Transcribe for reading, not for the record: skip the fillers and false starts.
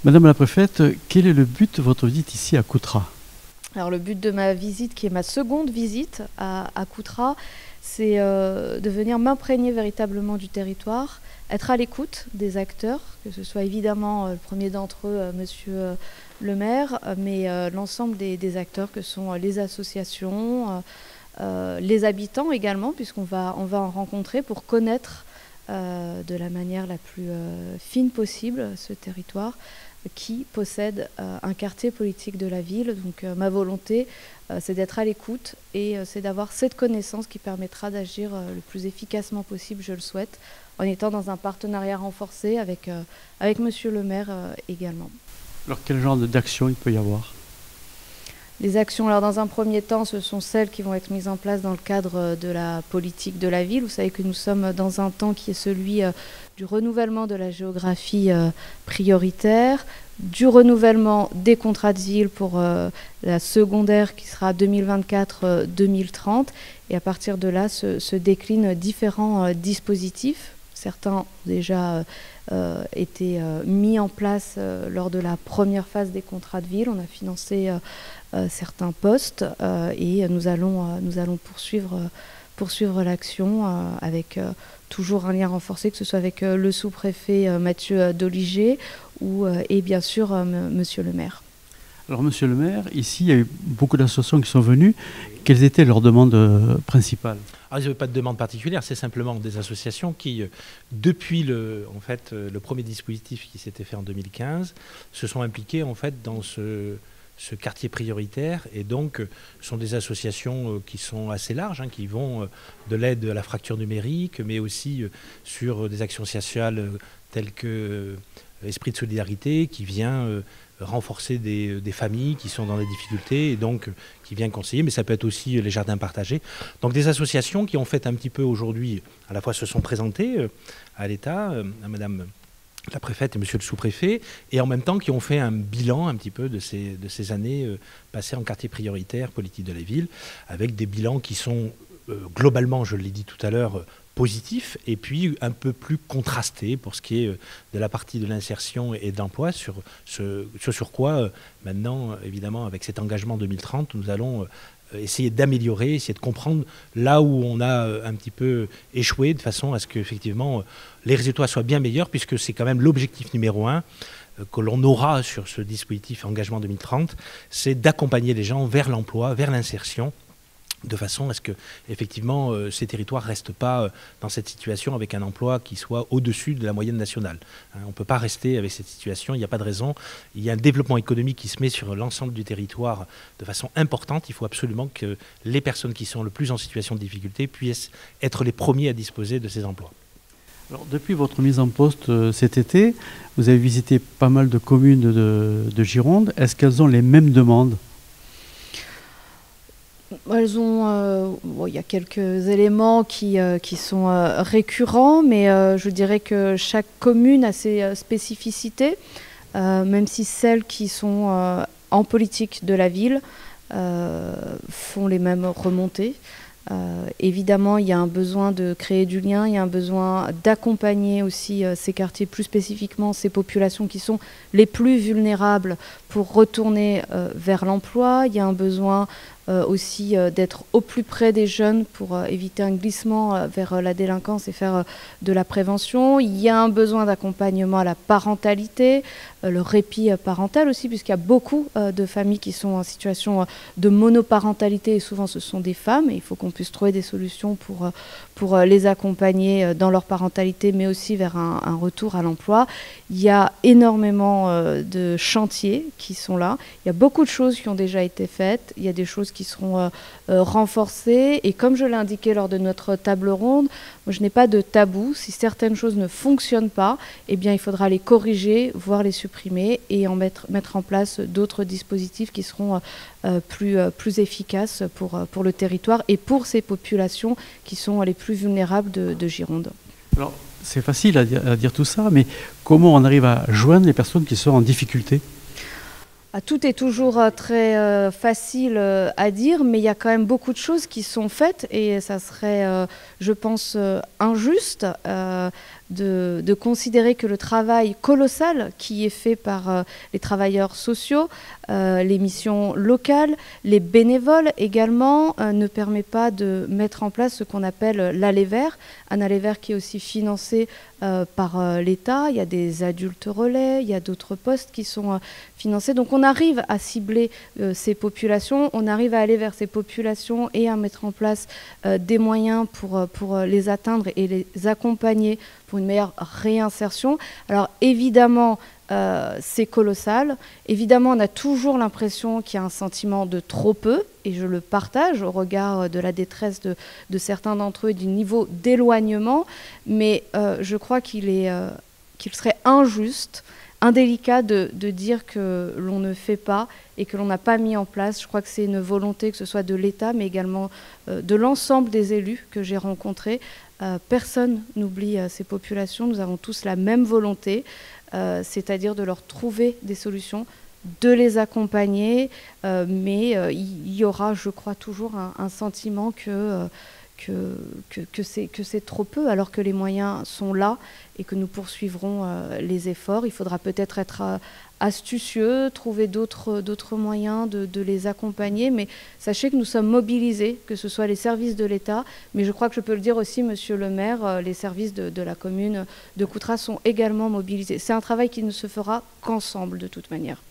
Madame la préfète, quel est le but de votre visite ici à Coutras? Alors le but de ma visite, qui est ma seconde visite à Coutras, c'est de venir m'imprégner véritablement du territoire, être à l'écoute des acteurs, que ce soit évidemment le premier d'entre eux, monsieur le maire, mais l'ensemble des acteurs que sont les associations, les habitants également, puisqu'on va en rencontrer pour connaître de la manière la plus fine possible ce territoire qui possède un quartier politique de la ville. Donc ma volonté, c'est d'être à l'écoute et c'est d'avoir cette connaissance qui permettra d'agir le plus efficacement possible, je le souhaite, en étant dans un partenariat renforcé avec monsieur le maire également. Alors quel genre d'action il peut y avoir? Les actions, alors dans un premier temps, ce sont celles qui vont être mises en place dans le cadre de la politique de la ville. Vous savez que nous sommes dans un temps qui est celui du renouvellement de la géographie prioritaire, du renouvellement des contrats de ville pour la secondaire qui sera 2024-2030. Et à partir de là, se déclinent différents dispositifs. Certains ont déjà été mis en place lors de la première phase des contrats de ville. On a financé certains postes et nous allons poursuivre l'action avec toujours un lien renforcé, que ce soit avec le sous-préfet Mathieu Doliger et bien sûr monsieur le maire. Alors monsieur le maire, ici il y a eu beaucoup d'associations qui sont venues. Quelles étaient leurs demandes principales? Alors, il n'y avait pas de demande particulière, c'est simplement des associations qui, depuis le premier dispositif qui s'était fait en 2015, se sont impliquées en fait dans ce quartier prioritaire, et donc sont des associations qui sont assez larges, qui vont de l'aide à la fracture numérique, mais aussi sur des actions sociales telles que Esprit de solidarité, qui vient renforcer des familles qui sont dans des difficultés et donc qui vient conseiller, mais ça peut être aussi les jardins partagés. Donc des associations qui en fait un petit peu aujourd'hui à la fois se sont présentées à l'État, à Madame la préfète et monsieur le sous-préfet, et en même temps qui ont fait un bilan un petit peu de ces années passées en quartier prioritaire, politique de la ville, avec des bilans qui sont globalement, je l'ai dit tout à l'heure, positifs, et puis un peu plus contrastés pour ce qui est de la partie de l'insertion et de l'emploi, sur quoi maintenant, évidemment, avec cet engagement 2030, nous allons essayer d'améliorer, essayer de comprendre là où on a un petit peu échoué, de façon à ce qu'effectivement les résultats soient bien meilleurs, puisque c'est quand même l'objectif numéro 1 que l'on aura sur ce dispositif engagement 2030, c'est d'accompagner les gens vers l'emploi, vers l'insertion, de façon à ce que effectivement ces territoires ne restent pas dans cette situation avec un emploi qui soit au-dessus de la moyenne nationale. On ne peut pas rester avec cette situation, il n'y a pas de raison. Il y a un développement économique qui se met sur l'ensemble du territoire de façon importante. Il faut absolument que les personnes qui sont le plus en situation de difficulté puissent être les premiers à disposer de ces emplois. Alors, depuis votre mise en poste cet été, vous avez visité pas mal de communes de Gironde. Est-ce qu'elles ont les mêmes demandes? Elles ont, il y a quelques éléments qui sont récurrents, mais je dirais que chaque commune a ses spécificités, même si celles qui sont en politique de la ville font les mêmes remontées. Évidemment, il y a un besoin de créer du lien, il y a un besoin d'accompagner aussi ces quartiers, plus spécifiquement ces populations qui sont les plus vulnérables pour retourner vers l'emploi. Il y a un besoin aussi d'être au plus près des jeunes pour éviter un glissement vers la délinquance et faire de la prévention. Il y a un besoin d'accompagnement à la parentalité, le répit parental aussi, puisqu'il y a beaucoup de familles qui sont en situation de monoparentalité, et souvent ce sont des femmes, et il faut qu'on puisse trouver des solutions pour les accompagner dans leur parentalité, mais aussi vers un retour à l'emploi. Il y a énormément de chantiers qui sont là. Il y a beaucoup de choses qui ont déjà été faites. Il y a des choses qui seront renforcées. Et comme je l'ai indiqué lors de notre table ronde, moi, je n'ai pas de tabou. Si certaines choses ne fonctionnent pas, eh bien, il faudra les corriger, voire les supprimer et mettre en place d'autres dispositifs qui seront plus efficaces pour le territoire et pour ces populations qui sont les plus vulnérables de Gironde. Alors, c'est facile à dire tout ça, mais comment on arrive à joindre les personnes qui sont en difficulté? Tout est toujours très facile à dire, mais il y a quand même beaucoup de choses qui sont faites et ça serait, je pense, injuste de considérer que le travail colossal qui est fait par les travailleurs sociaux, les missions locales, les bénévoles également, ne permet pas de mettre en place ce qu'on appelle l'Aller Vert, un Aller Vert qui est aussi financé par l'État. Il y a des adultes relais, il y a d'autres postes qui sont financés. Donc on arrive à cibler ces populations, on arrive à aller vers ces populations et à mettre en place des moyens pour les atteindre et les accompagner pour une meilleure réinsertion. Alors évidemment, c'est colossal. Évidemment, on a toujours l'impression qu'il y a un sentiment de trop peu, et je le partage au regard de la détresse de certains d'entre eux et du niveau d'éloignement, mais je crois qu'il serait injuste, indélicat de dire que l'on ne fait pas et que l'on n'a pas mis en place. Je crois que c'est une volonté, que ce soit de l'État, mais également de l'ensemble des élus que j'ai rencontrés. Personne n'oublie ces populations, nous avons tous la même volonté, c'est-à-dire de leur trouver des solutions, de les accompagner, mais il y aura, je crois, toujours un sentiment que c'est trop peu, alors que les moyens sont là et que nous poursuivrons les efforts. Il faudra peut-être être astucieux, trouver d'autres moyens de les accompagner, mais sachez que nous sommes mobilisés, que ce soit les services de l'État, mais je crois que je peux le dire aussi, monsieur le maire, les services de la commune de Coutras sont également mobilisés. C'est un travail qui ne se fera qu'ensemble de toute manière.